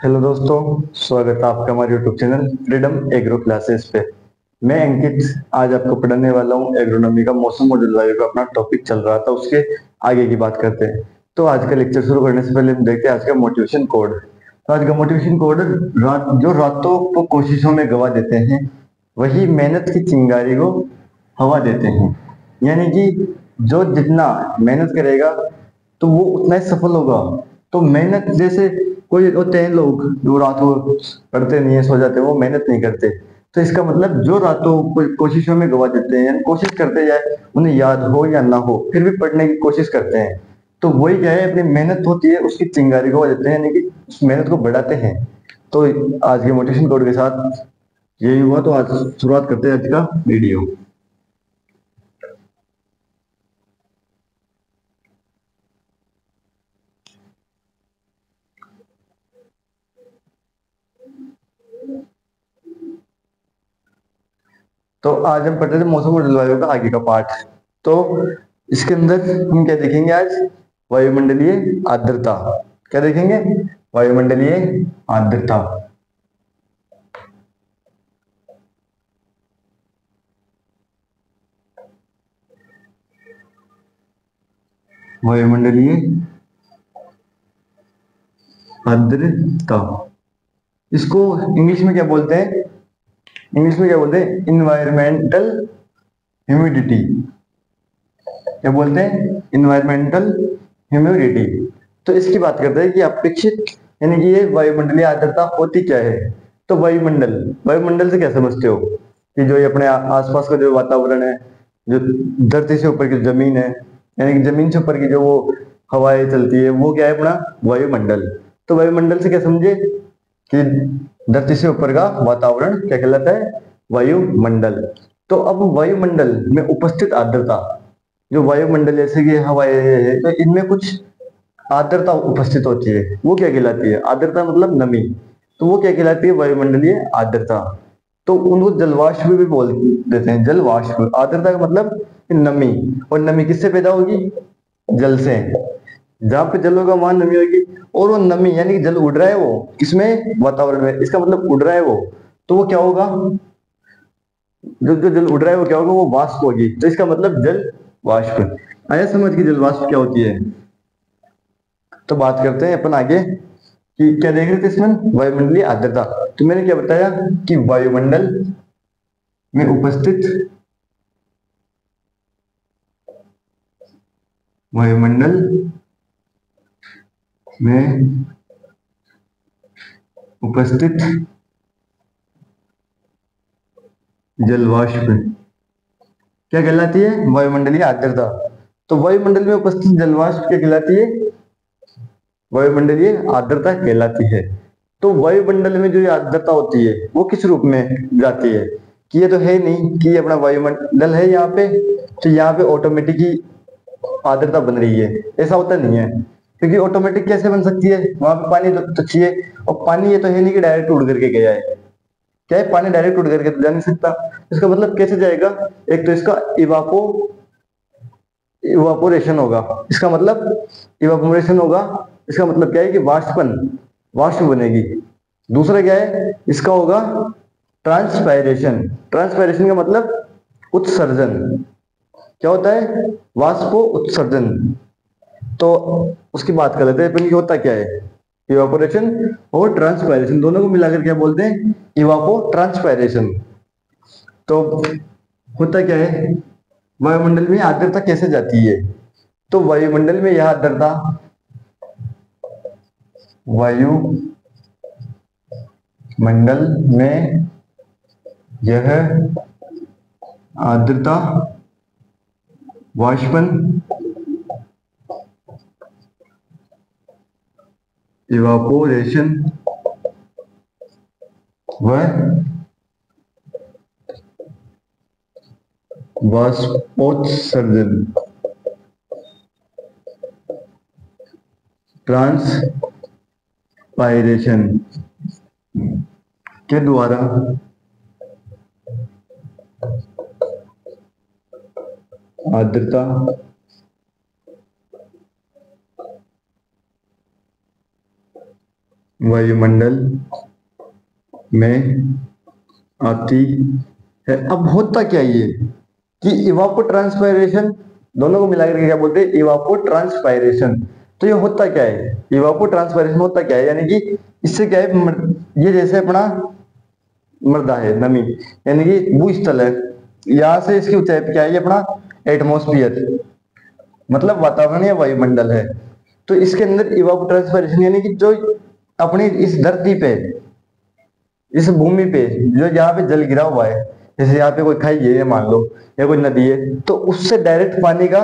Hello दोस्तों, स्वागत है आपका हमारे YouTube channel freedom agro classes पे। मैं अंकित आज आपको पढ़ाने वाला हूँ एग्रोनॉमी का मौसम और जलवायु का अपना टॉपिक चल रहा था, उसके आगे की बात करते हैं। तो आज का लेक्चर शुरू करने से पहले हम देखते हैं आज का मोटिवेशन कोड। तो आज का मोटिवेशन कोड जो रातों को कोशिशों में गवा देते हैं वही मेहनत की चिंगारी को हवा देते हैं। यानी कि जो जितना मेहनत करेगा तो वो उतना ही सफल होगा। तो मेहनत जैसे कोई होते हैं लोग जो रात को पढ़ते नहीं है, सो जाते हैं, वो मेहनत नहीं करते। तो इसका मतलब जो रातों को कोशिशों में गवा देते हैं, यानी कोशिश करते जाए, उन्हें याद हो या ना हो फिर भी पढ़ने की कोशिश करते हैं, तो वही क्या है, अपनी मेहनत होती है उसकी चिंगारी को देते हैं, यानी कि उस मेहनत को बढ़ाते हैं। तो आज के मोटिवेशन कोड के साथ यही हुआ, तो आज शुरुआत करते हैं आज का वीडियो। तो आज हम पढ़ते थे मौसम और जलवायु का आगे का पार्ट। तो इसके अंदर हम क्या देखेंगे आज? वायुमंडलीय आर्द्रता। क्या देखेंगे? वायुमंडलीय आर्द्रता। वायुमंडलीय आर्द्रता, इसको इंग्लिश में क्या बोलते हैं? इंग्लिश में क्या बोलते हैं? Environmental humidity. क्या बोलते हैं? Environmental humidity. तो इसकी बात करते हैं कि अपेक्षित, यानी कि ये वायुमंडलीय आर्द्रता होती क्या है। तो वायुमंडल, वायुमंडल से क्या समझते हो कि जो ये अपने आसपास का जो वातावरण है, जो धरती से ऊपर की जमीन है, यानी कि जमीन से ऊपर की जो वो हवाएं चलती है, वो क्या है अपना वायुमंडल। तो वायुमंडल से क्या समझे कि धरती से ऊपर का वातावरण क्या कहलाता है? वायुमंडल। तो अब वायुमंडल में उपस्थित आर्द्रता, जो वायुमंडल जैसे कि हवाएं है, तो इनमें कुछ आर्द्रता उपस्थित होती है, वो क्या कहलाती है? आर्द्रता मतलब नमी। तो वो क्या कहलाती है? वायुमंडलीय आर्द्रता। तो उनको जलवाष्प भी बोल देते हैं, जलवाष्प। आर्द्रता का मतलब नमी, और नमी किससे पैदा होगी? जल से। जहां पे जल होगा वहां नमी होगी, और वो नमी यानी कि जल उड़ रहा है, वो किसमें? वातावरण में। इसका मतलब उड़ रहा है वो, तो वो क्या होगा? जो जो जल उड़ रहा है वो क्या होगा? वो वाष्प होगी। तो इसका मतलब जल वाष्प। आया समझ की जल वाष्प क्या होती है? तो बात करते हैं अपन आगे कि क्या देख रहे थे इसमें? वायुमंडलीय आर्द्रता। तो मैंने क्या बताया कि वायुमंडल में उपस्थित, वायुमंडल में उपस्थित जलवाष्प क्या कहलाती है? वायुमंडलीय आर्द्रता। तो वायुमंडल में उपस्थित जलवाष्प क्या कहलाती है? वायुमंडलीय आर्द्रता कहलाती है। तो वायुमंडल में जो ये आर्द्रता होती है वो किस रूप में जाती है? कि ये तो है नहीं कि ये अपना वायुमंडल है यहाँ पे, तो यहाँ पे ऑटोमेटिक ही आर्द्रता बन रही है, ऐसा होता नहीं है। क्योंकि ऑटोमेटिक कैसे बन सकती है? वहां पे पानी तो चाहिए, और पानी ये तो है नहीं कि डायरेक्ट उड़ करके गया है। क्या है? पानी डायरेक्ट उड़ करके तो जा नहीं सकता। इसका मतलब कैसे जाएगा? एक तो इसका इवापोरेशन होगा। इसका मतलब इवापोरेशन होगा। इसका मतलब क्या है कि वाष्पन, वाष्प बनेगी। दूसरा क्या है इसका? होगा ट्रांसपायरेशन। ट्रांसपायरेशन का मतलब उत्सर्जन। क्या होता है? वाष्प उत्सर्जन। तो उसकी बात कर लेते हैं अपन कि होता क्या है। इवापोरेशन और ट्रांसपायरेशन दोनों को मिलाकर क्या बोलते हैं? इवापो ट्रांसपायरेशन। तो होता क्या है, वायुमंडल में आर्द्रता कैसे जाती है? तो वायुमंडल में यह आर्द्रता, वायुमंडल में यह आर्द्रता वाष्पन, इवापोरेशन व वाष्पोत्सर्जन, ट्रांसपायरेशन के द्वारा आर्द्रता वायुमंडल में आती है। अब होता क्या ये कि इवापोट्रांसपायरेशन, दोनों को मिलाकर के क्या बोलते हैं, इवापोट्रांसपायरेशन। तो ये होता क्या है, इवापोट्रांसपायरेशन होता क्या है, यानी कि इससे क्या है, ये जैसे अपना मृदा है, नमी, यानी कि भूस्थल है, यहां से इसकी ऊंचाई पे क्या है, ये अपना एटमॉस्फेयर, मतलब वातावरण या वायुमंडल है। तो इसके अंदर इवापोट्रांसपायरेशन यानी कि जो अपनी इस धरती पे, इस भूमि पे जो यहाँ पे जल गिरा हुआ है, जैसे यहाँ पे कोई खाई है मान लो, या कोई नदी है, तो उससे डायरेक्ट पानी का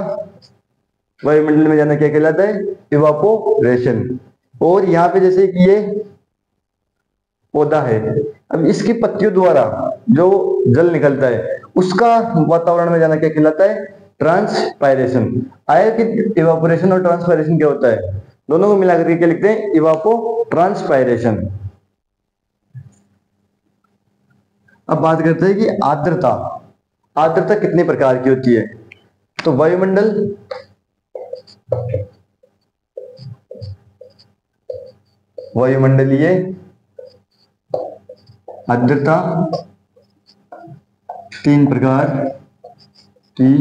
वायुमंडल में जाना क्या कहलाता है, इवापोरेशन। और यहाँ पे जैसे कि ये पौधा है, अब इसकी पत्तियों द्वारा जो जल निकलता है उसका वातावरण में जाना क्या कहलाता है, ट्रांसपायरेशन। आया कि इवापोरेशन और ट्रांसपायरेशन क्या होता है, दोनों को मिलाकर के क्या लिखते हैं, इवापो ट्रांसपायरेशन। अब बात करते हैं कि आर्द्रता, आर्द्रता कितने प्रकार की होती है। तो वायुमंडल, वायुमंडलीय आर्द्रता 3 प्रकार की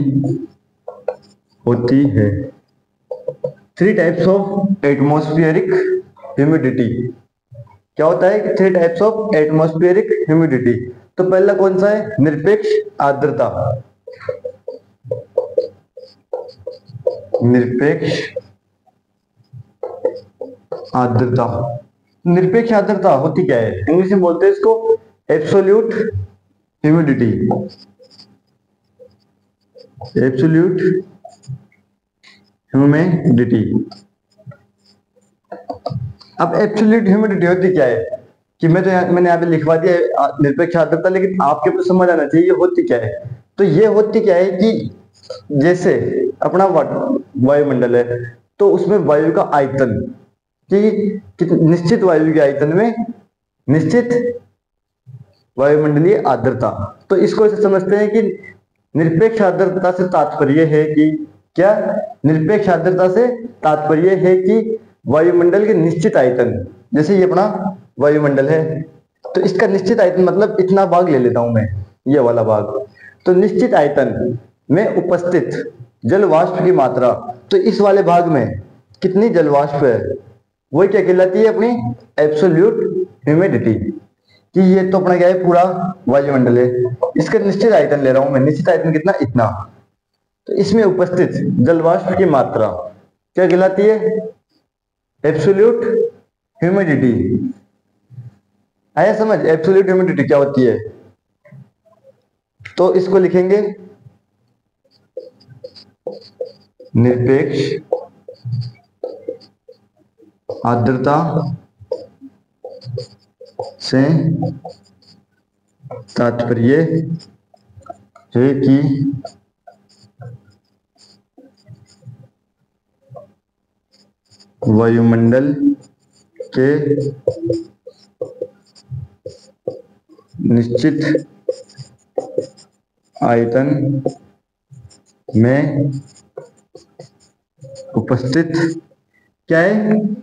होती है। 3 टाइप्स ऑफ एटमॉस्फेरिक ह्यूमिडिटी। क्या होता है कि 3 टाइप्स ऑफ एटमॉस्फेरिक ह्यूमिडिटी। तो पहला कौन सा है, निरपेक्ष आर्द्रता। निरपेक्ष आर्द्रता, निरपेक्ष आर्द्रता होती क्या है, इंग्लिश में बोलते हैं इसको एब्सोल्यूट ह्यूमिडिटी। Absolute humidity. अब एब्सोल्यूट ह्यूमिडिटी होती क्या है, कि मैंने यहाँ पे लिखवा दिया निरपेक्ष आर्द्रता, लेकिन आपके ऊपर समझ आना चाहिए ये होती क्या है। तो ये होती क्या है कि जैसे अपना वायुमंडल है, तो उसमें वायु का आयतन, कि निश्चित वायु के आयतन में निश्चित वायुमंडलीय आर्द्रता। तो इसको ऐसे समझते हैं कि निरपेक्ष आर्द्रता से तात्पर्य है कि क्या, निरपेक्ष आर्द्रता से तात्पर्य है कि वायुमंडल के निश्चित आयतन, जैसे ये अपना वायुमंडल है, तो इसका निश्चित आयतन मतलब इतना भाग ले लेता हूं मैं, ये वाला भाग, तो निश्चित आयतन में उपस्थित जल वाष्प की मात्रा, तो इस वाले भाग में कितनी जल वाष्प है, वही क्या कहलाती है, अपनी एब्सोल्यूट ह्यूमिडिटी। कि ये तो अपना क्या है, पूरा वायुमंडल है, इसका निश्चित आयतन ले रहा हूं मैं, निश्चित आयतन कितना, इतना, तो इसमें उपस्थित जल वाष्प की मात्रा क्या कहलाती है, एब्सोल्यूट ह्यूमिडिटी। आया समझ, एब्सोल्यूट ह्यूमिडिटी क्या होती है। तो इसको लिखेंगे निरपेक्ष आर्द्रता से तात्पर्य है कि वायुमंडल के निश्चित आयतन में उपस्थित, क्या है,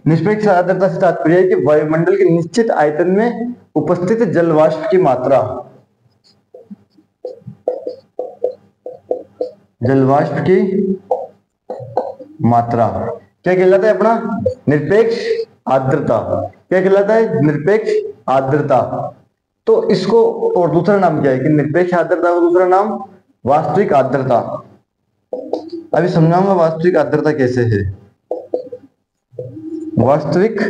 निरपेक्ष आर्द्रता से तात्पर्य है कि वायुमंडल के निश्चित आयतन में उपस्थित जल वाष्प की मात्रा, जल वाष्प की मात्रा क्या कहलाता है, अपना निरपेक्ष आर्द्रता। क्या कहलाता है, निरपेक्ष आर्द्रता। तो इसको और दूसरा नाम क्या है कि निरपेक्ष आर्द्रता का दूसरा नाम वास्तविक आर्द्रता। अभी समझाऊंगा वास्तविक आर्द्रता कैसे है। वास्तविक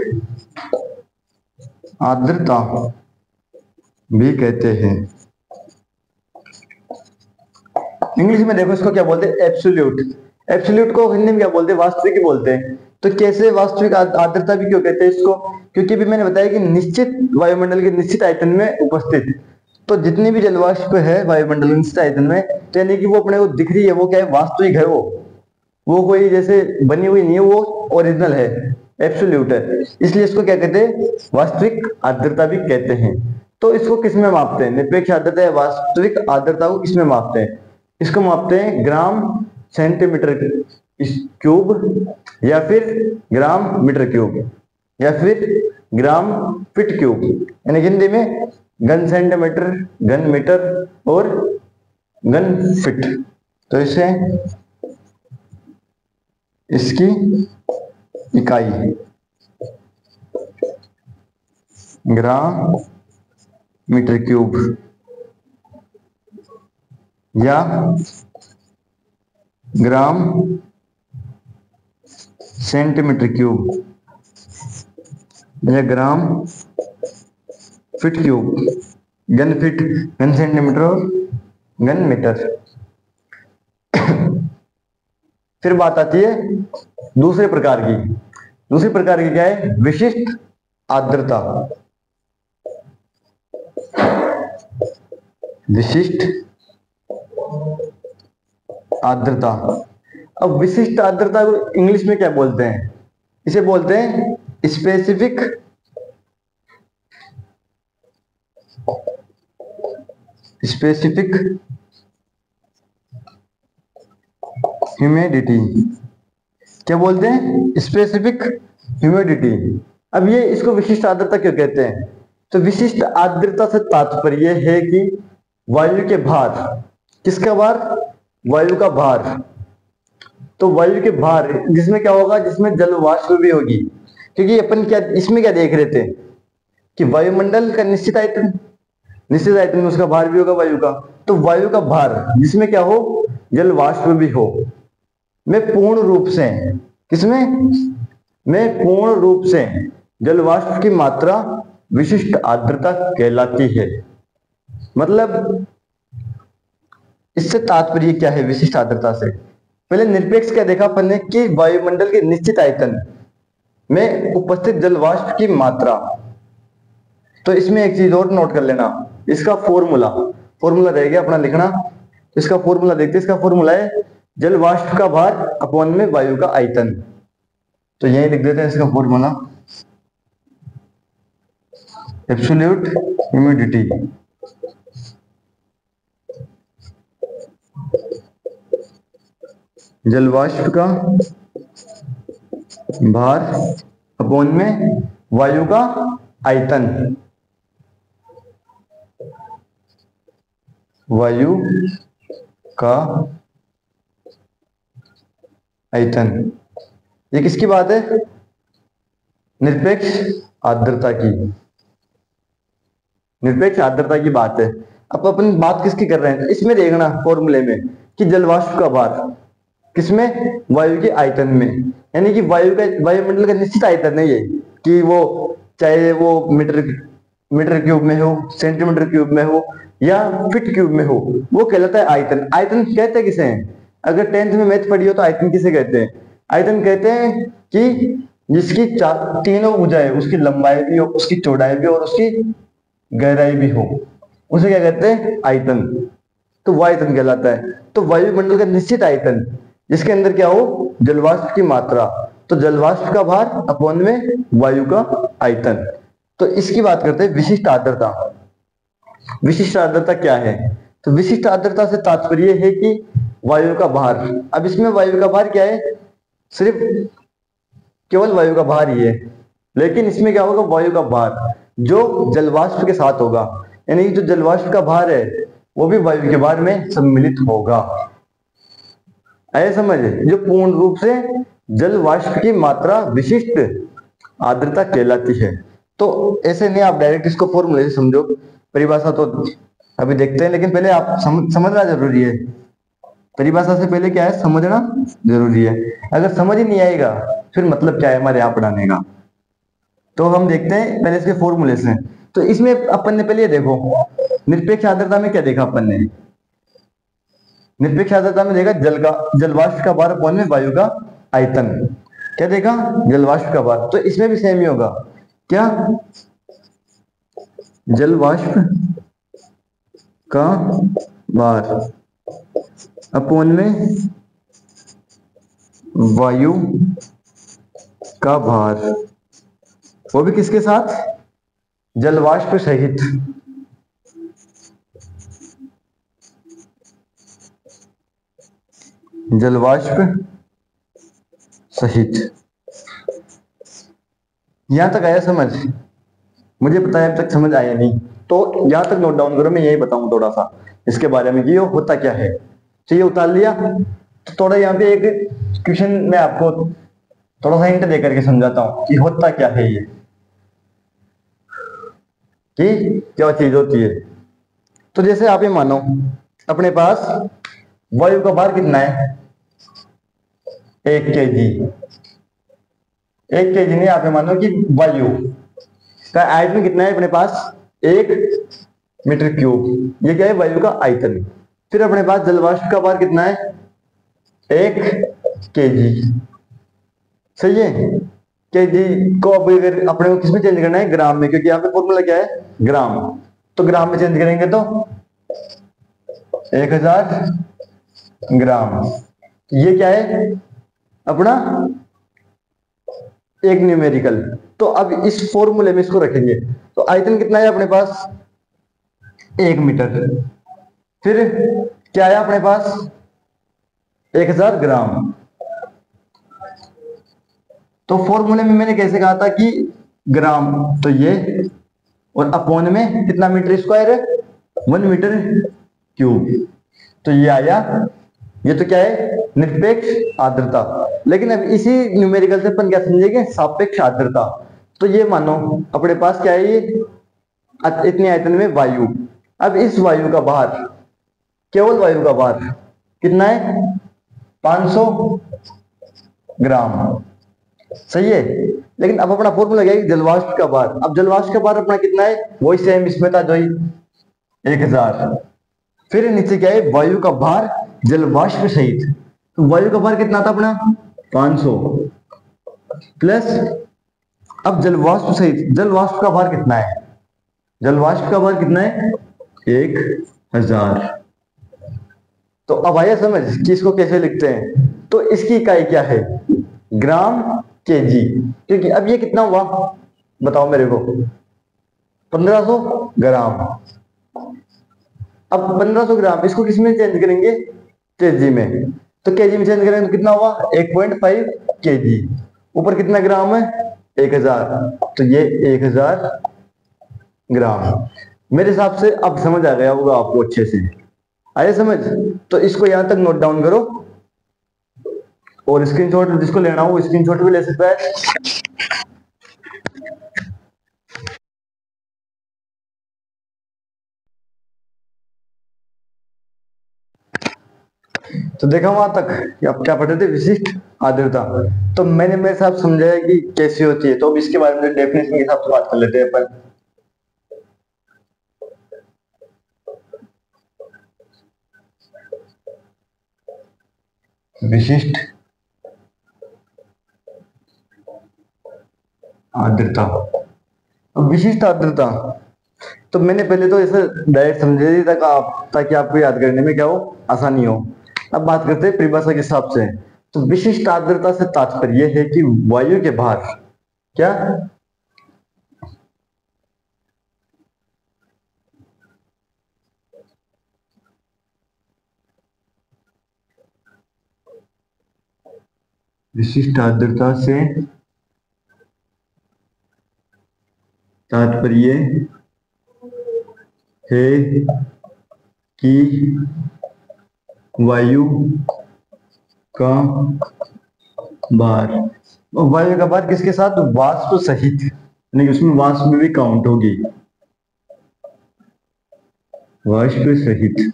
आर्द्रता भी कहते हैं, इंग्लिश में देखो इसको क्या बोलते हैं, एब्सोल्यूट। एब्सोल्यूट को हिंदी में क्या बोलते हैं, वास्तविक ही बोलते हैं। तो कैसे वास्तविक आर्द्रता भी क्यों कहते हैं इसको, क्योंकि भी मैंने बताया कि निश्चित वायुमंडल के निश्चित आयतन में उपस्थित, तो जितनी भी जलवाष्प है वायुमंडल के निश्चित आयतन में, तो यानी कि वो अपने को दिख रही है, वो क्या है, वास्तविक है, वो कोई जैसे बनी हुई नहीं है, वो ओरिजिनल है, एब्सोल्यूट है, इसलिए इसको क्या कहते हैं, वास्तविक आर्द्रता भी कहते हैं। तो इसको किस में मापते हैं, निरपेक्ष आर्द्रता या वास्तविक आर्द्रता को किस में मापते हैं, इसको मापते हैं ग्राम सेंटीमीटर क्यूब, या फिर ग्राम मीटर क्यूब, या फिर ग्राम फीट क्यूब, यानी हिंदी में घन सेंटीमीटर, घन मीटर और घन फीट। तो इसे इसकी इकाई ग्राम मीटर क्यूब या ग्राम सेंटीमीटर क्यूब या ग्राम फीट क्यूब, घन फीट, घन सेंटीमीटर और घन मीटर। फिर बात आती है दूसरे प्रकार की। दूसरी प्रकार की क्या है? विशिष्ट आर्द्रता। विशिष्ट आर्द्रता। अब विशिष्ट आर्द्रता को इंग्लिश में क्या बोलते हैं? इसे बोलते हैं स्पेसिफिक ह्यूमिडिटी। क्या बोलते हैं? Specific humidity. अब ये इसको विशिष्ट आर्द्रता क्यों कहते हैं? तो विशिष्ट आर्द्रता से तात्पर्य है कि वायु के भार, किसका भार? वायु का भार। तो वायु के भार जिसमें क्या होगा? जिसमें जल वाष्प भी होगी। क्योंकि अपन क्या इसमें क्या देख रहे थे कि वायुमंडल का निश्चित आयतन में उसका भार भी होगा वायु का। तो वायु का भार जिसमें क्या हो? जल वाष्प भी हो, में पूर्ण रूप से, किसमें? में पूर्ण रूप से जल वाष्प की मात्रा विशिष्ट आर्द्रता कहलाती है। मतलब इससे तात्पर्य क्या है विशिष्ट आर्द्रता से? पहले निरपेक्ष क्या देखा अपन ने कि वायुमंडल के निश्चित आयतन में उपस्थित जल वाष्प की मात्रा। तो इसमें एक चीज और नोट कर लेना, इसका फॉर्मूला रह गया अपना लिखना। इसका फॉर्मूला देखते हैं। इसका फॉर्मूला है जल वाष्प का भार अपॉन में वायु का आयतन। तो यही लिख देते हैं इसका फॉर्मूला, एब्सोल्यूट ह्यूमिडिटी जल वाष्प का भार अपॉन में वायु का आयतन। वायु का आयतन। ये किसकी बात है? निरपेक्ष आर्द्रता की। निरपेक्ष आर्द्रता की बात है। अब अपन बात किसकी कर रहे हैं? इसमें देखना फॉर्मूले में कि जल वाष्प का भार किसमें? वायु के आयतन में। यानी कि वायुमंडल का निश्चित आयतन है ये, कि वो चाहे वो मीटर क्यूब में हो, सेंटीमीटर क्यूब में हो या फीट क्यूब में हो, वो कहलाता है आयतन। आयतन कहते हैं किसे हैं? अगर 10th में मैथ पढ़ी हो तो आयतन किसे कहते हैं? आयतन कहते हैं कि जिसकी तीनों भुजाएं, उसकी लंबाई भी हो, उसकी चौड़ाई भी और उसकी गहराई भी हो, उसे क्या कहते हैं? आयतन। तो वो आयतन कहलाता है। तो वायुमंडल का निश्चित आयतन जिसके अंदर क्या हो? जलवाष्प की मात्रा। तो जलवाष्प का भार अपॉन में वायु का आयतन। तो इसकी बात करते हैं विशिष्ट आर्द्रता। विशिष्ट आर्द्रता क्या है? तो विशिष्ट आर्द्रता से तात्पर्य है कि वायु का भार। अब इसमें वायु का भार क्या है? सिर्फ केवल वायु का भार ही है, लेकिन इसमें क्या होगा? वायु का भार जो जलवाष्प के साथ होगा, यानी जो जलवाष्प का भार है वो भी वायु के भार में सम्मिलित होगा। ऐसा समझ, जो पूर्ण रूप से जल वाष्प की मात्रा विशिष्ट आर्द्रता कहलाती है। तो ऐसे नहीं आप डायरेक्ट इसको फॉर्मूले से समझो, परिभाषा तो अभी देखते हैं, लेकिन पहले आप समझना जरूरी है। परिभाषा से पहले क्या है? समझना जरूरी है। अगर समझ ही नहीं आएगा फिर मतलब क्या है हमारे यहाँ पढ़ाने का? तो हम देखते हैं पहले इसके फॉर्मूले से। तो इसमें अपन ने पहले देखो निरपेक्ष आर्द्रता में क्या देखा अपन ने? निरपेक्ष आर्द्रता में देखा जलवाष्प का भार अपॉन में वायु का आयतन। क्या देखा? जलवाष्प का भार। तो इसमें भी सेम ही होगा। क्या? जलवाष्प का भार अपॉन में वायु का भार, वो भी किसके साथ? जलवाष्प सहित। जलवाष्प सहित। यहां तक आया समझ? मुझे पता है अब तक समझ आया नहीं, तो यहां तक नोट डाउन करो, मैं यही बताऊं थोड़ा सा इसके बारे में कि ये होता क्या है। तो ये उतार लिया, तो थोड़ा यहाँ पे एक क्वेश्चन मैं आपको थोड़ा सा हिंट दे करके समझाता हूँ कि होता क्या है ये, कि क्या चीज होती है। तो जैसे आप ये मानो अपने पास वायु का भार कितना है, 1 kg। 1 kg नहीं, आप ये मानो कि वायु का आयतन कितना है अपने पास, 1 मीटर क्यूब। ये क्या है, वायु का आयतन। फिर अपने पास जलवाष्प का भार कितना है, 1 kg। सही है। केजी को अब अगर अपने को किसमें चेंज करना है, ग्राम में, क्योंकि यहाँ पे फॉर्मूला क्या है, ग्राम। तो ग्राम में चेंज करेंगे तो 1000 ग्राम। ये क्या है अपना एक न्यूमेरिकल। तो अब इस फॉर्मूले में इसको रखेंगे, तो आयतन कितना है अपने पास, 1 मीटर। फिर क्या है अपने पास, 1000 ग्राम। तो फॉर्मूले में मैंने कैसे कहा था कि ग्राम, तो ये, और अपॉन में कितना मीटर स्क्वायर है, 1 मीटर क्यूब। तो ये आया, ये तो क्या है, निरपेक्ष आर्द्रता। लेकिन अब इसी न्यूमेरिकल से अपन क्या समझेंगे, सापेक्ष आर्द्रता। तो ये मानो अपने पास क्या है, ये इतने आयतन में वायु। अब इस वायु का भार, केवल वायु का भार कितना है, 500 ग्राम। सही है। लेकिन अब अपना फॉर्मूला क्या है, जलवाष्प का भार। अब जलवाष्प का भार अपना कितना है, वही सेम इसमें था जो ही, 1000। फिर नीचे क्या है, वायु का भार जलवाष्प सहित। तो वायु का भार कितना था अपना, 500 प्लस, अब जलवाष्प सहित, जलवाष्प का भार कितना है, जलवाष्प का भार कितना है, 1000। तो अब आया समझ कि इसको कैसे लिखते हैं। तो इसकी इकाई क्या है, ग्राम केजी। क्योंकि अब ये कितना हुआ बताओ मेरे को, 1500 ग्राम। अब 1500 ग्राम इसको किस में चेंज करेंगे, केजी में। तो केजी में चेंज करेंगे तो कितना हुआ, 1.5 केजी। ऊपर कितना ग्राम है, 1000। तो ये 1000 ग्राम। मेरे हिसाब से अब समझ आ गया होगा आपको अच्छे से, आया समझ। तो इसको यहां तक नोट डाउन करो, और स्क्रीनशॉट जिसको लेना हो स्क्रीनशॉट भी ले सकता है। तो देखा वहां तक कि आप क्या पढ़े थे, विशिष्ट आर्द्रता। तो मैंने मेरे साथ समझाया कि कैसी होती है। तो अब इसके बारे में डेफिनेशन के हिसाब से बात कर लेते हैं अपन। विशिष्ट आर्द्रता। अब विशिष्ट आर्द्रता, तो मैंने पहले तो ऐसे डायरेक्ट समझा दिया था आप, ताकि आपको याद करने में क्या हो, आसानी हो। अब बात करते हैं परिभाषा के हिसाब से। तो विशिष्ट आर्द्रता से तात्पर्य है कि वायु के भार, क्या, विशिष्ट आर्द्रता से तात्पर्य है कि वायु का भार, और वायु का भार किसके साथ, वाष्प सहित, यानी उसमें वाष्प भी काउंट होगी, वाष्प सहित,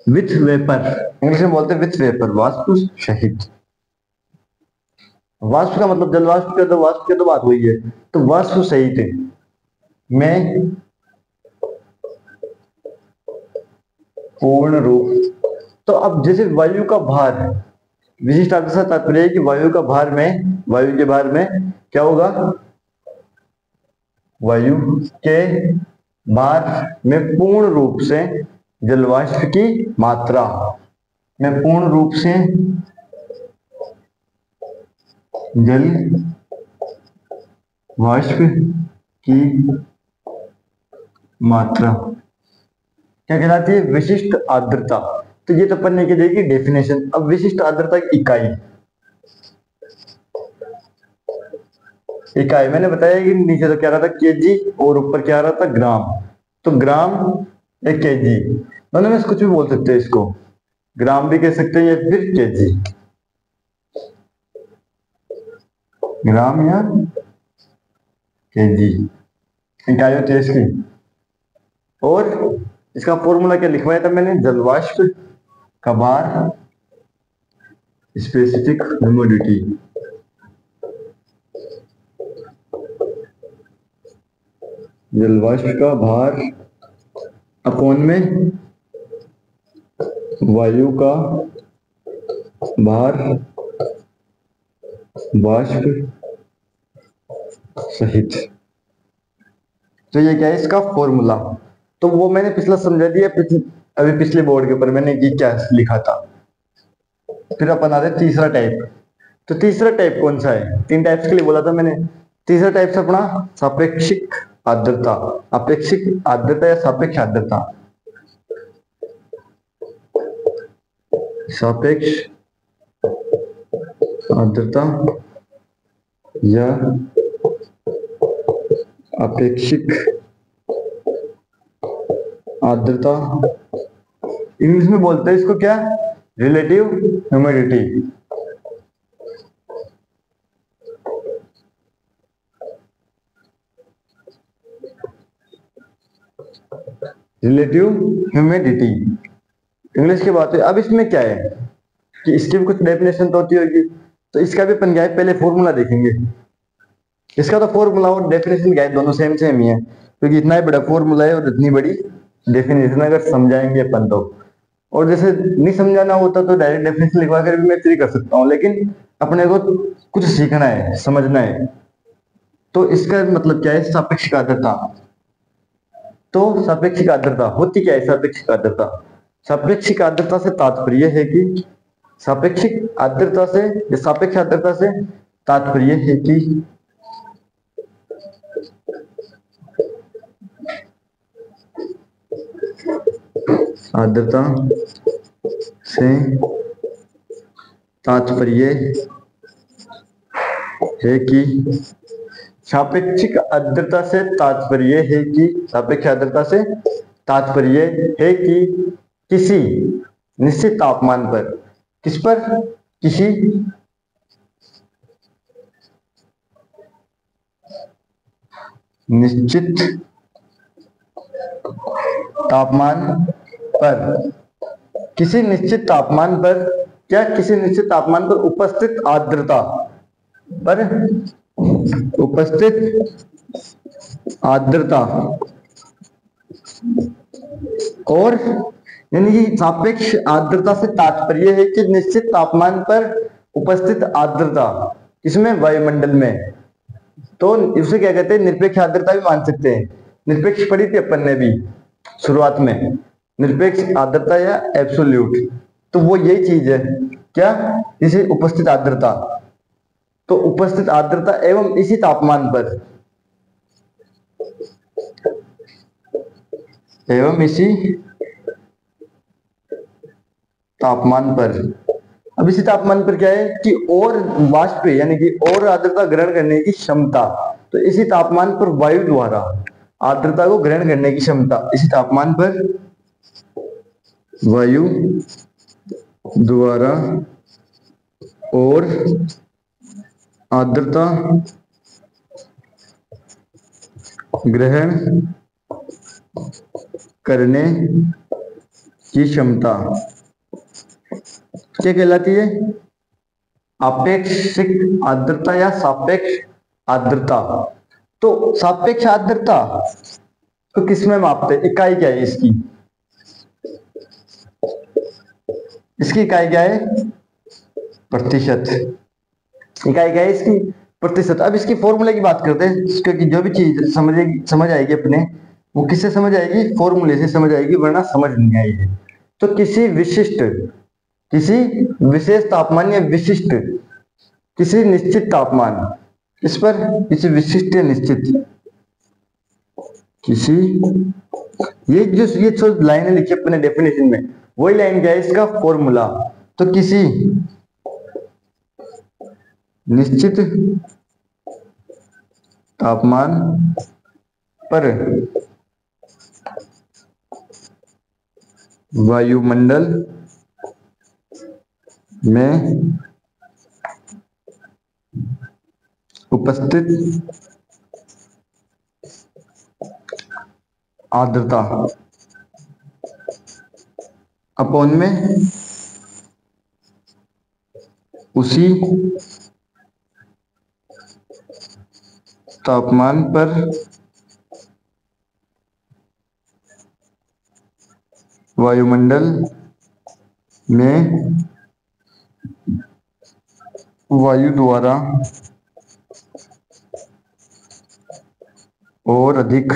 विथ वेपर, इंग्लिश में बोलते हैं विथ वेपर, वाष्प सहित। वाष्प का मतलब जलवाष्प का, तो वाष्प की तो बात हुई है, तो वाष्प सहित में पूर्ण रूप। तो अब जैसे वायु का भार, विशिष्ट आर्द्रता से तात्पर्य है कि वायु का भार में, वायु के भार में क्या होगा, वायु के भार में पूर्ण रूप से जलवाष्प की मात्रा में, पूर्ण रूप से जल वाष्प की मात्रा क्या कहलाती है, विशिष्ट आर्द्रता। तो ये तो पढ़ने के लिए की डेफिनेशन। अब विशिष्ट आर्द्रता की इकाई, इकाई। मैंने बताया कि नीचे तो क्या रहा था केजी और ऊपर क्या रहा था ग्राम। तो ग्राम या केजी दोनों में से कुछ भी बोल सकते हैं इसको, ग्राम भी कह सकते हैं या फिर केजी, ग्राम या केजी इकाई होती है इसकी। और इसका फॉर्मूला क्या लिखवाया था मैंने, जलवाष्प का भार, स्पेसिफिक ह्यूमिडिटी। जलवाष्प का भार अपॉन में वायु का भार वाष्प सहित। तो ये क्या है इसका फॉर्मूला। तो वो मैंने पिछला समझा दिया, अभी पिछले बोर्ड के ऊपर मैंने ये क्या लिखा था। फिर अपन आते तीसरा टाइप। तो तीसरा टाइप कौन सा है, तीन टाइप्स के लिए बोला था मैंने। तीसरा टाइप अपना सापेक्षिक आर्द्रता। अपेक्षिक आर्द्रता या सापेक्ष आर्द्रता, सापेक्ष आर्द्रता या अपेक्षिक आर्द्रता, इंग्लिश में बोलते हैं इसको क्या, relative humidity. Relative humidity English की बात है। अब इसमें क्या है कि इसकी भी कुछ डेफिनेशन तो होती होगी, तो इसका भी अपन क्या है पहले फॉर्मूला देखेंगे। इसका तो फॉर्मूला और डेफिनेशन क्या है, दोनों सेम सेम ही है, क्योंकि इतना ही बड़ा फॉर्मूला है और इतनी बड़ी डेफिनेशन अगर समझाएंगे अपन तो। और जैसे नहीं समझाना होता तो डायरेक्ट डेफिनेशन लिखवा कर भी मैं फ्री कर सकता हूँ, लेकिन अपने को कुछ सीखना है, समझना है। तो इसका मतलब क्या है, सापेक्षिक आर्द्रता। तो सापेक्षिक आर्द्रता होती क्या है, सापेक्षिक आर्द्रता, सापेक्षिक आर्द्रता से तात्पर्य है कि सापेक्षिक आर्द्रता से या सापेक्ष आर्द्रता से तात्पर्य है कि आर्द्रता से तात्पर्य है कि सापेक्षिक आर्द्रता से तात्पर्य है कि सापेक्ष आर्द्रता से तात्पर्य है कि किसी निश्चित तापमान पर, किस पर, किसी निश्चित तापमान पर, किसी निश्चित तापमान पर क्या, किसी निश्चित तापमान पर उपस्थित आर्द्रता पर, उपस्थित आर्द्रता और यानी कि सापेक्ष आर्द्रता से तात्पर्य है कि निश्चित तापमान पर उपस्थित आर्द्रता, इसमें वायुमंडल में। तो इसे क्या कहते हैं, निरपेक्ष आर्द्रता भी मान सकते हैं। निरपेक्ष पढ़ी थी अपन ने भी शुरुआत में, निरपेक्ष आर्द्रता या एब्सोल्यूट। तो वो यही चीज है क्या, इसे उपस्थित आर्द्रता। तो उपस्थित आर्द्रता एवं इसी तापमान पर, एवं इसी तापमान पर। अब इसी तापमान पर क्या है कि और वाष्प यानी कि और आर्द्रता ग्रहण करने की क्षमता। तो इसी तापमान पर वायु द्वारा आर्द्रता को ग्रहण करने की क्षमता, इसी तापमान पर वायु द्वारा और आर्द्रता ग्रहण करने की क्षमता क्या कहलाती है, आपेक्षिक आर्द्रता या सापेक्ष आर्द्रता। तो सापेक्ष आर्द्रता तो किसमें मापते हैं, इकाई क्या है इसकी, इसकी इकाई क्या है, प्रतिशत। इकाई क्या है इसकी, प्रतिशत। अब इसकी फॉर्मूले की बात करते हैं, क्योंकि जो भी चीज समझ आएगी अपने, वो किससे समझ आएगी, फॉर्मूले से समझ आएगी, वरना समझ नहीं आएगी। तो किसी विशिष्ट, किसी विशेष तापमान या विशिष्ट, किसी निश्चित तापमान, इस पर किसी विशिष्ट या निश्चित, किसी, ये जो लाइनें लिखी अपने डेफिनेशन में, वही लाइन क्या है इसका फॉर्मूला। तो किसी निश्चित तापमान पर वायुमंडल में उपस्थित आर्द्रता अपॉन में उसी तापमान पर वायुमंडल में वायु द्वारा और अधिक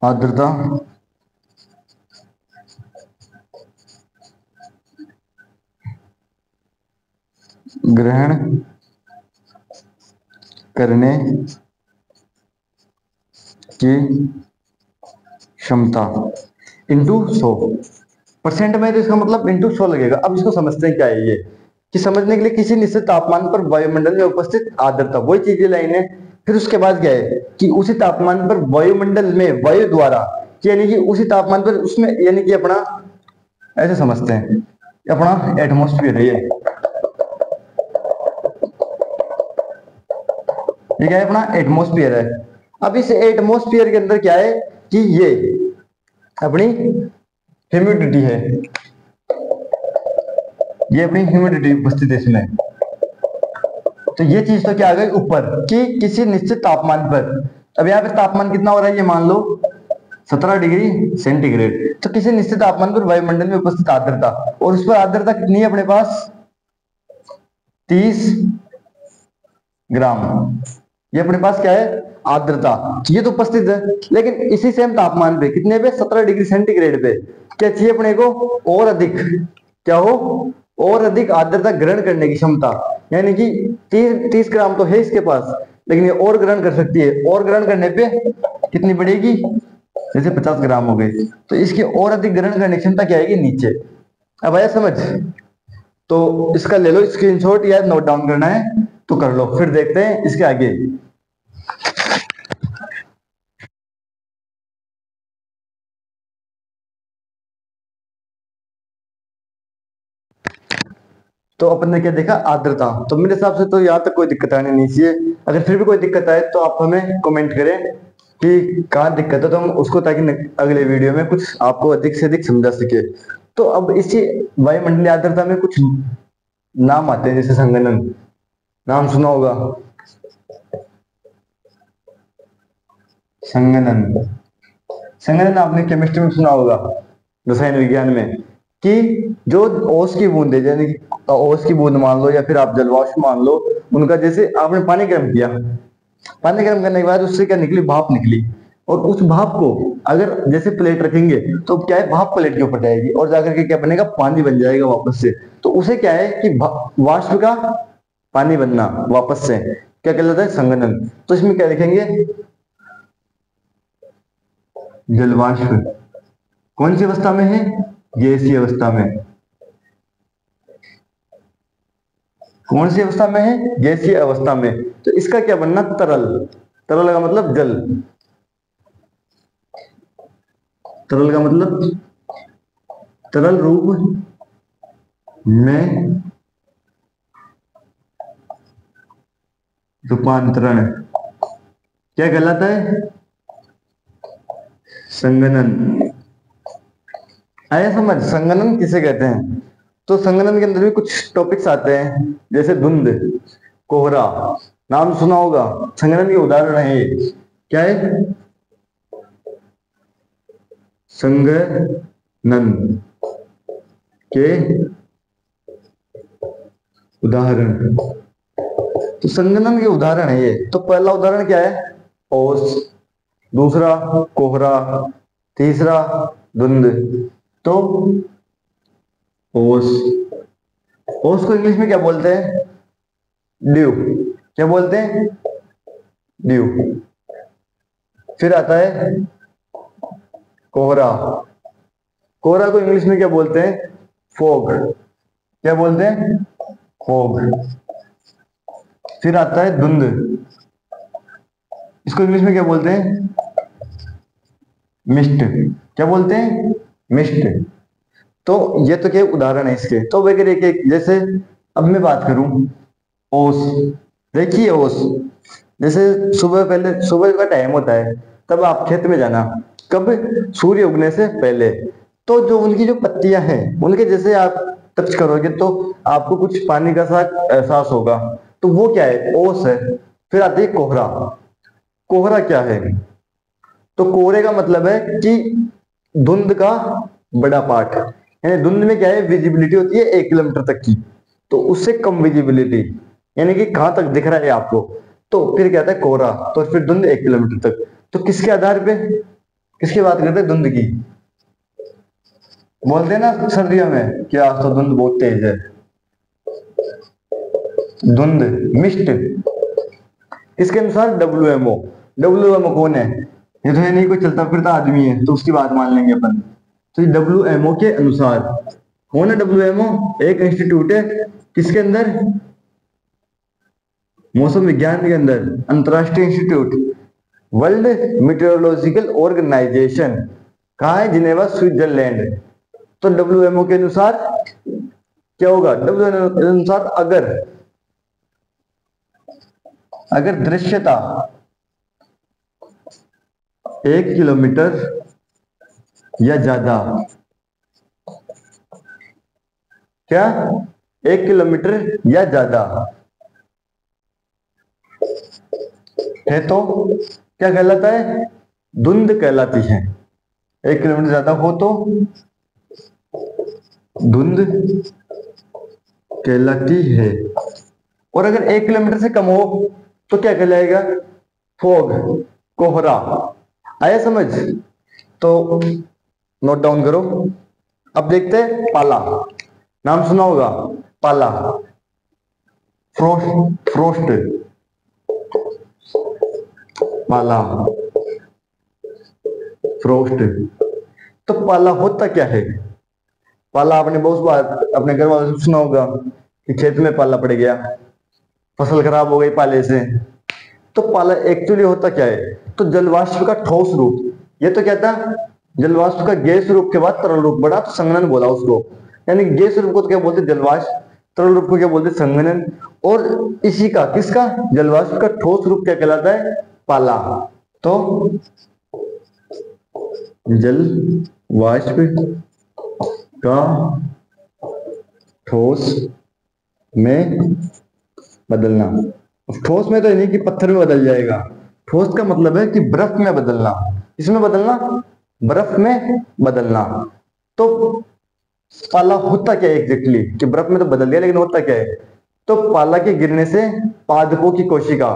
आर्द्रता ग्रहण करने की क्षमता इंटू 100% में, तो इसका मतलब इंटू 100 लगेगा। अब इसको समझते हैं क्या है ये, कि समझने के लिए किसी निश्चित तापमान पर वायुमंडल में उपस्थित आर्द्रता, वही चीज लाइन है। फिर उसके बाद क्या है कि उसी तापमान पर वायुमंडल में वायु द्वारा, यानी कि उसी तापमान पर उसमें, यानी कि अपना ऐसे समझते हैं, अपना एटमॉस्फेयर है ये क्या है, अपना एटमॉस्फेयर है। अब इस एटमॉस्फेयर के अंदर क्या है कि ये अपनी ह्यूमिडिटी है, ये अपनी ह्यूमिडिटी उपस्थित है इसमें। तो ये चीज तो क्या आ गई ऊपर, कि किसी निश्चित तापमान पर, अब यहाँ पे तापमान कितना हो रहा है ये मान लो 17 डिग्री सेंटीग्रेड, तो किसी निश्चित तापमान पर वायुमंडल में उपस्थित आर्द्रता, और उस पर आर्द्रता कितनी है अपने पास 30 ग्राम, ये अपने पास क्या है आर्द्रता, ये तो उपस्थित है। लेकिन इसी सेम तापमान पे कितने पे 17 डिग्री सेंटीग्रेड पे क्या चाहिए अपने को, और अधिक क्या हो, और अधिक आर्द्रता ग्रहण करने की क्षमता, यानी कि 30 ग्राम तो है इसके पास, लेकिन ये और ग्रहण कर सकती है, और ग्रहण करने पे कितनी बढ़ेगी, जैसे 50 ग्राम हो गई, तो इसकी और अधिक ग्रहण करने की क्षमता क्या आएगी नीचे। अब आया समझ, तो इसका ले लो स्क्रीनशॉट या नोट डाउन करना है तो कर लो, फिर देखते हैं इसके आगे। तो अपन ने क्या देखा आर्द्रता, तो मेरे हिसाब से तो यहाँ तक कोई दिक्कत आनी नहीं चाहिए। अगर फिर भी कोई दिक्कत आए तो आप हमें कमेंट करें कि कहाँ दिक्कत है, तो हम उसको, ताकि अगले वीडियो में कुछ आपको अधिक से अधिक समझा सके। तो अब इसी वायुमंडलीय आर्द्रता में कुछ नाम आते हैं, जैसे संगणन, नाम सुना होगा संगणन, संगणन आपने केमिस्ट्री में सुना होगा, रसायन विज्ञान में, कि जो ओस की बूंद है, यानी कि ओस की बूंद मान लो या फिर आप जलवाष्प मान लो, उनका जैसे आपने पानी गर्म किया, पानी गर्म करने के बाद उससे क्या निकली, भाप निकली, और उस भाप को अगर जैसे प्लेट रखेंगे तो क्या है, भाप प्लेट के ऊपर जाएगी और जाकर के क्या बनेगा, पानी बन जाएगा वापस से। तो उसे क्या है कि वाष्प का पानी बनना वापस से क्या कहलाता है, संगणन। तो इसमें क्या लिखेंगे, जलवाष्प कौन सी अवस्था में है, गैसीय अवस्था में। कौन सी अवस्था में है, गैसीय अवस्था में। तो इसका क्या बनना, तरल, तरल का मतलब जल, तरल का मतलब तरल रूप में रूपांतरण क्या कहलाता है, संगणन। आया समझ, संगणन किसे कहते हैं। तो संगणन के अंदर भी कुछ टॉपिक्स आते हैं, जैसे धुंध, कोहरा, नाम सुना होगा, संगणन के उदाहरण है। क्या है, संगणन के उदाहरण। तो संगणन के उदाहरण है ये। तो पहला उदाहरण क्या है, ओस, दूसरा कोहरा, तीसरा धुंध। तो ओस, ओस को इंग्लिश में क्या बोलते हैं, ड्यू, क्या बोलते हैं, ड्यू। फिर आता है कोहरा, कोहरा को इंग्लिश में क्या बोलते हैं, फॉग, क्या बोलते हैं, फॉग। फिर आता है धुंध, इसको इंग्लिश में क्या बोलते हैं? मिस्ट। क्या बोलते हैं? मिस्ट। तो ये तो क्या उदाहरण है इसके, तो वगैरह एक एक जैसे अब मैं बात करूं ओस। देखिए ओस, जैसे सुबह, पहले सुबह का टाइम होता है, तब आप खेत में जाना, कब? सूर्य उगने से पहले। तो जो उनकी जो पत्तियां हैं, उनके जैसे आप टच करोगे तो आपको कुछ पानी का सा एहसास होगा, तो वो क्या है? ओस है। फिर आती है कोहरा। कोहरा क्या है? तो कोहरे का मतलब है कि धुंध का बड़ा पार्ट, यानी धुंध में क्या है, विजिबिलिटी होती है 1 किलोमीटर तक की, तो उससे कम विजिबिलिटी, यानी कि कहां तक दिख रहा है आपको, तो फिर क्या आता है? कोहरा। तो फिर धुंध 1 किलोमीटर तक। तो किसके आधार पे, किसकी बात करते हैं? धुंध की। बोलते हैं ना सर्दियों में कि आज तो धुंध बहुत तेज है, धुंध, मिस्ट। किसके अनुसार? WMO। WMO कौन है? ये तो है नहीं कोई चलता फिरता आदमी है, तो उसकी बात मान लेंगे अपन। तो WMO के अनुसार, कौन है WMO? एक इंस्टीट्यूट है, किसके अंदर? मौसम विज्ञान के अंदर, अंतरराष्ट्रीय इंस्टीट्यूट, वर्ल्ड मीटेरोलॉजिकल ऑर्गेनाइजेशन। कहाँ है? Geneva, Switzerland. तो WMO के अनुसार क्या होगा? WMO के अनुसार अगर अगर दृश्यता 1 किलोमीटर या ज्यादा, क्या? 1 किलोमीटर या ज्यादा है तो क्या कहलाता है? धुंध कहलाती है। 1 किलोमीटर ज्यादा हो तो धुंध कहलाती है, और अगर 1 किलोमीटर से कम हो तो क्या कहलाएगा? फॉग, कोहरा। आया समझ? तो नोट डाउन करो। अब देखते हैं पाला। नाम सुना होगा पाला, फ्रोस्ट, फ्रोस्ट, पाला, फ्रोस्ट। तो पाला होता क्या है? पाला आपने बहुत बार अपने घर वालों से सुना होगा कि खेत में पाला पड़ गया, फसल खराब हो गई पाले से। तो पाला एक्चुअली होता क्या है? तो जलवाष्प का ठोस रूप। ये तो क्या था? जलवाष्प का गैस रूप के बाद तरल रूप बढ़ा तो संघनन बोला उसको। यानी गैस रूप को तो क्या बोलते? जलवाष्प। तरल रूप को क्या बोलते? संघनन। और इसी का, किसका? जलवाष्प का ठोस रूप क्या कहलाता है? पाला। तो जल वाष्प का ठोस में बदलना। ठोस में तो नहीं कि पत्थर में बदल जाएगा, ठोस का मतलब है कि बर्फ में बदलना। इसमें बदलना, बर्फ में बदलना। तो पाला होता क्या है एग्जैक्टली? कि बर्फ में तो बदल गया, लेकिन होता क्या है? तो पाला के गिरने से पादपों की कोशिका,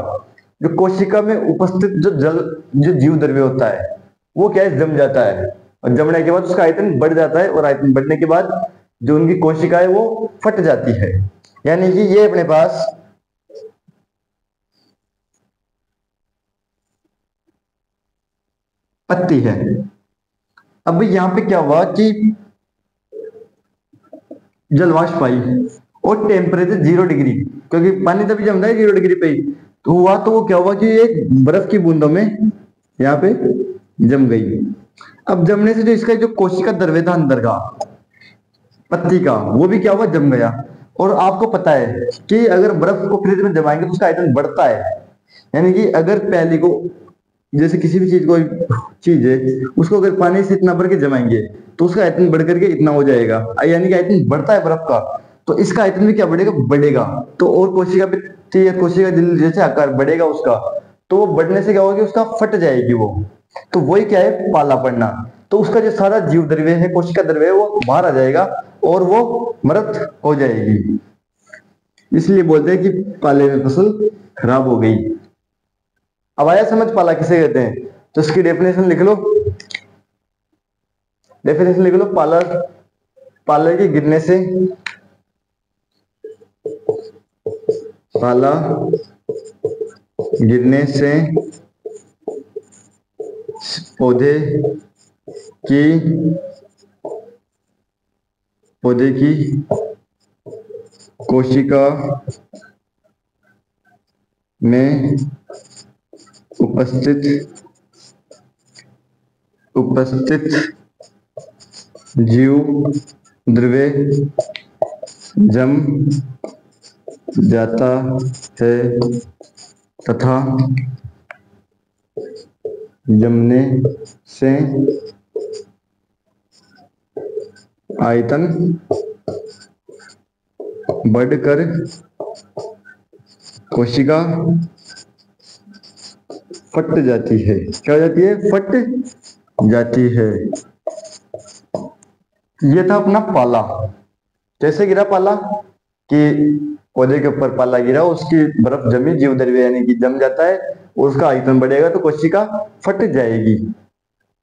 जो कोशिका में उपस्थित जो जल, जो जीव द्रव्य होता है, वो क्या है? जम जाता है, और जमने के बाद उसका आयतन बढ़ जाता है, और आयतन बढ़ने के बाद जो उनकी कोशिका है वो फट जाती है। यानी कि ये अपने पास पत्ती है। अब यहां पे क्या हुआ कि जलवाष्प आई और टेम्परेचर 0 डिग्री, क्योंकि पानी तभी जमता है 0 डिग्री पे ही, तो हुआ तो वो क्या हुआ कि एक बर्फ की बूंदों में यहाँ पे जम गई। अब जमने से जो इसका जो कोशिका द्रव्य था अंदर का, पत्ती का, वो भी क्या हुआ? जम गया। और आपको पता है कि अगर बर्फ को फ्रिज में जमाएंगे तो उसका आयतन बढ़ता है। यानी कि अगर पहले को, जैसे किसी भी चीज, कोई चीज है, उसको अगर पानी से इतना भर के जमाएंगे तो उसका आयतन बढ़ करके इतना हो जाएगा, यानी कि आयतन बढ़ता है बर्फ का, तो इसका आयतन भी क्या बढ़ेगा? बढ़ेगा। तो और कोशिका पे कोशिका जैसे आकार बढ़ेगा उसका, तो वो बढ़ने से क्या होगा कि उसका फट जाएगी वो। तो वही क्या है? पाला पड़ना। तो उसका जो सारा जीव द्रव्य है, कोशिका द्रव्य है, वो बाहर आ जाएगा और वो मृत हो जाएगी। इसलिए बोलते हैं कि पाले में फसल खराब हो गई। अब आया समझ पाला किसे कहते हैं? तो इसकी डेफिनेशन लिख लो, डेफिनेशन लिख लो। पाला, पाला के गिरने से, पाला गिरने से पौधे की, पौधे की कोशिका में उपस्थित जीव द्रव्य जम जाता है तथा जमने से आयतन बढ़कर कोशिका फट जाती है। क्या हो जाती है? फट जाती है। ये था अपना पाला। कैसे गिरा पाला? कि पौधे के ऊपर पाला गिरा, उसकी बर्फ जमी, जीव द्रव्य यानी कि जम जाता है और उसका आयतन बढ़ेगा तो कोशिका फट जाएगी।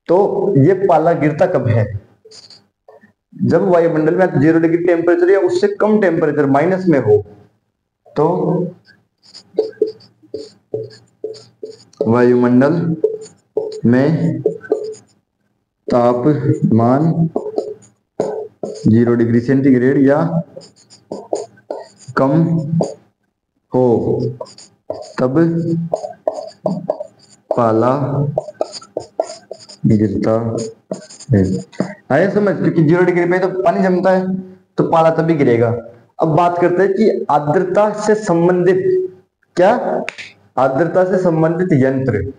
तो ये पाला गिरता कब है? जब वायुमंडल में 0 डिग्री टेम्परेचर या उससे कम टेम्परेचर माइनस में हो। तो वायुमंडल में तापमान 0 डिग्री सेंटीग्रेड या कम हो तब पाला गिरता है। आया समझ? क्योंकि 0 डिग्री पे तो पानी जमता है तो पाला तभी गिरेगा। अब बात करते हैं कि आर्द्रता से संबंधित, क्या? आर्द्रता से संबंधित यंत्र।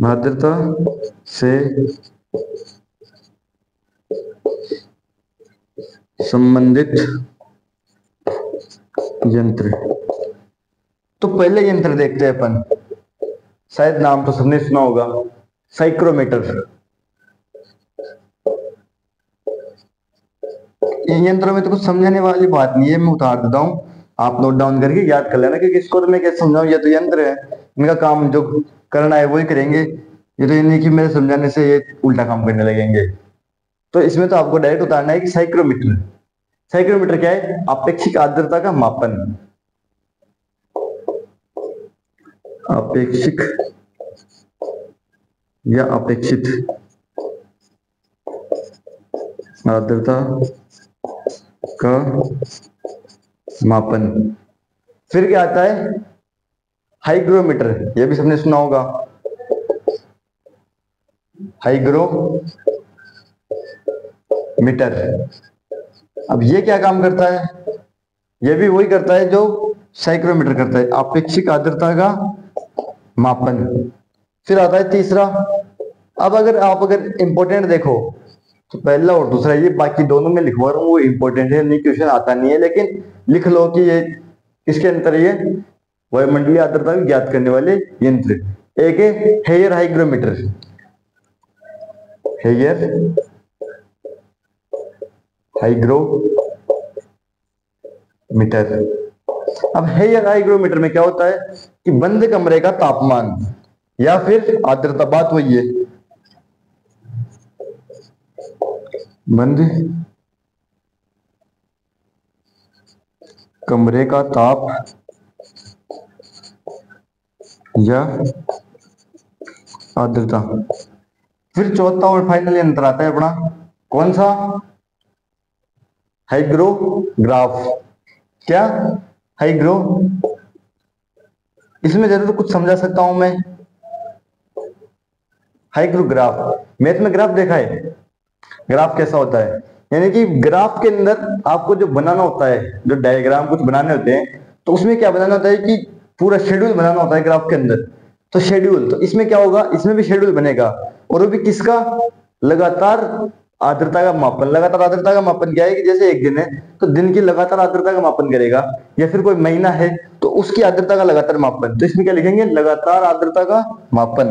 आर्द्रता से संबंधित यंत्र। तो पहले यंत्र देखते हैं अपन, शायद नाम तो सबने सुना होगा, साइक्रोमीटर। इन यंत्रों में तो कुछ समझाने वाली बात नहीं है, मैं उतार देता हूं, आप नोट डाउन करके याद कर लेना, क्योंकि इसको तो मैं कैसे समझाऊं, ये तो यंत्र है, इनका काम जो करना है वही करेंगे। ये तो ये नहीं कि मेरे समझाने से ये उल्टा काम करने लगेंगे। तो इसमें तो आपको डायरेक्ट उतारना है कि साइक्रोमीटर। साइक्रोमीटर क्या है? अपेक्षिक आर्द्रता का मापन। अपेक्षिक या अपेक्षित आर्द्रता का मापन। फिर क्या आता है? हाइग्रोमीटर। ये भी सबने सुना होगा, हाइग्रोमीटर। अब ये क्या काम करता है? ये भी वही करता है जो साइक्रोमीटर करता है, अपेक्षिक आर्द्रता का मापन। फिर आता है तीसरा। अब अगर इंपॉर्टेंट देखो तो पहला और दूसरा, ये बाकी दोनों में लिखवा रहा हूं, वो इंपॉर्टेंट है, नहीं क्वेश्चन आता नहीं है, लेकिन लिख लो कि ये किसके अंतर है? ये वायुमंडलीय आर्द्रता को ज्ञात करने वाले यंत्र। एक है हेयर हाइग्रोमीटर। Hair hygrometer. अब हेयर हाइग्रोमीटर में क्या होता है कि बंद कमरे का तापमान या फिर आर्द्रता, बात वही है, बंद कमरे का ताप या आर्द्रता। फिर चौथा और फाइनल यंत्र आता है अपना, कौन सा? हाइग्रोग्राफ। क्या? हाइग्रो। इसमें जरूर कुछ समझा सकता हूं मैं। हाइग्रोग्राफ, मैथ में ग्राफ देखा है? ग्राफ कैसा होता है? यानी कि ग्राफ के अंदर आपको जो बनाना होता है, जो डायग्राम कुछ बनाने होते हैं, तो उसमें क्या बनाना होता है कि पूरा शेड्यूल बनाना होता है ग्राफ के अंदर। तो शेड्यूल, तो इसमें क्या होगा? इसमें भी शेड्यूल बनेगा, और वो भी किसका? लगातार आर्द्रता का मापन। लगातार आर्द्रता का मापन क्या है कि जैसे एक दिन है तो दिन की लगातार आर्द्रता का मापन करेगा, या फिर कोई महीना है तो उसकी आर्द्रता का लगातार मापन। तो इसमें क्या लिखेंगे? लगातार आर्द्रता का मापन।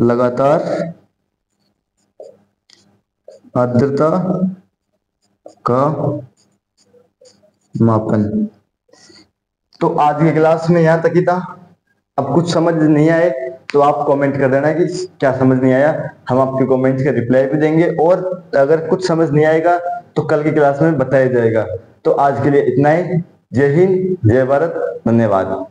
लगातार आर्द्रता का मापन। तो आज की क्लास में यहां तक ही था। अब कुछ समझ नहीं आए तो आप कमेंट कर देना कि क्या समझ नहीं आया, हम आपके कमेंट्स का रिप्लाई भी देंगे, और अगर कुछ समझ नहीं आएगा तो कल की क्लास में बताया जाएगा। तो आज के लिए इतना ही। जय हिंद, जय भारत, धन्यवाद।